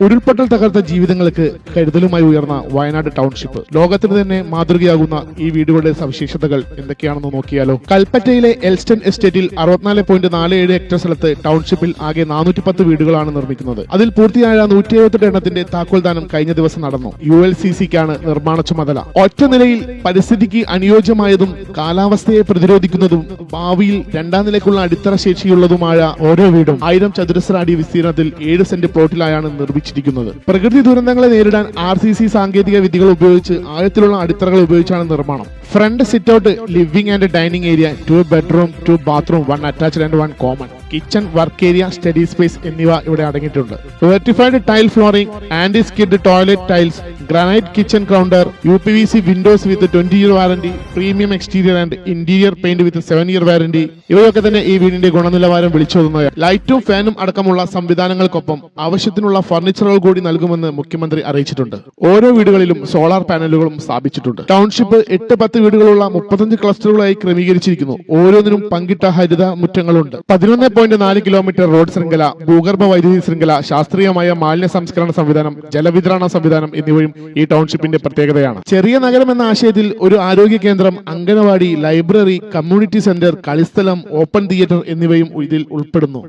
ഉരുൾപൊട്ടൽ തകർത്ത ജീവിതങ്ങൾക്ക് കരുതലുമായി ഉയർന്ന വയനാട് ടൗൺഷിപ്പ്. ലോകത്തിന് തന്നെ മാതൃകയാകുന്ന ഈ വീടുകളുടെ സവിശേഷതകൾ എന്തൊക്കെയാണെന്ന് നോക്കിയാലോ. കൽപ്പറ്റയിലെ എൽസ്റ്റൺ എസ്റ്റേറ്റിൽ 64.47 ഹെക്ടർ സ്ഥലത്ത് ടൗൺഷിപ്പിൽ ആകെ 410 വീടുകളാണ് നിർമ്മിക്കുന്നത്. അതിൽ പൂർത്തിയായ 178 എണ്ണത്തിന്റെ താക്കോൽദാനം കഴിഞ്ഞ ദിവസം നടന്നു. ULCCക്കാണ് നിർമ്മാണ ചുമതല. ഒറ്റ നിലയിൽ പരിസ്ഥിതിക്ക് അനുയോജ്യമായതും കാലാവസ്ഥയെ പ്രതിരോധിക്കുന്നതും ഭാവിയിൽ രണ്ടാം നിലയ്ക്കുള്ള അടിത്തറ ശേഷിയുള്ളതുമായ ഓരോ വീടും 1000 ചതുരശ്ര അടി വിസ്തീർണത്തിൽ 7 സെന്റ് പ്ലോട്ടിലായാണ് നിർമ്മിച്ചിരിക്കുന്നത്. പ്രകൃതി ദുരന്തങ്ങളെ നേരിടാൻ RCC സാങ്കേതിക വിദ്യകൾ ഉപയോഗിച്ച് ആഴത്തിലുള്ള അടിത്തറകൾ ഉപയോഗിച്ചാണ് നിർമ്മാണം. Front sit out, living and dining area, 2 bedroom, 2 bathroom, 1 attached and 1 common, kitchen, work area, study space എന്നിവ ഇവിടെ അടങ്ങിയിട്ടുണ്ട്. Vitrified tile flooring, anti skid toilet tiles, granite kitchen counter, UPVC windows with 20 year warranty, premium exterior and interior paint with 7 year warranty. ഇവയൊക്കെ തന്നെ ഈ വീടിന്റെ ഗുണനിലവാരം വിളിച്ചോതുന്നവ. ലൈറ്റും ഫാനും അടക്കമുള്ള സംവിധാനങ്ങൾക്കൊപ്പം ആവശ്യത്തിനുള്ള ഫർണിച്ചറുകൾ കൂടി നൽകുമെന്ന് മുഖ്യമന്ത്രി അറിയിച്ചിട്ടുണ്ട്. ഓരോ വീടുകളിലും സോളാർ പാനലുകളും സ്ഥാപിച്ചിട്ടുണ്ട്. ടൗൺഷിപ്പ് 8-10 വീടുകളുള്ള 35 ക്ലസ്റ്ററുകളായി ക്രമീകരിച്ചിരിക്കുന്നു. ഓരോന്നിനും പങ്കിട്ട ഹരിത മുറ്റങ്ങളുണ്ട്. 11.4 കിലോമീറ്റർ റോഡ് ശൃംഖല, ഭൂഗർഭ വൈദ്യുതി ശൃംഖല, ശാസ്ത്രീയമായ മാലിന്യ സംസ്കരണ സംവിധാനം, ജലവിതരണ സംവിധാനം എന്നിവയും ഈ ടൗൺഷിപ്പിന്റെ പ്രത്യേകതയാണ്. ചെറിയ നഗരം എന്ന ആശയത്തിൽ ഒരു ആരോഗ്യ കേന്ദ്രം, അംഗനവാടി, ലൈബ്രറി, കമ്മ്യൂണിറ്റി സെന്റർ, കളിസ്ഥലം, ഓപ്പൺ തിയേറ്റർ എന്നിവയും ഇതിൽ ഉൾപ്പെടുന്നു.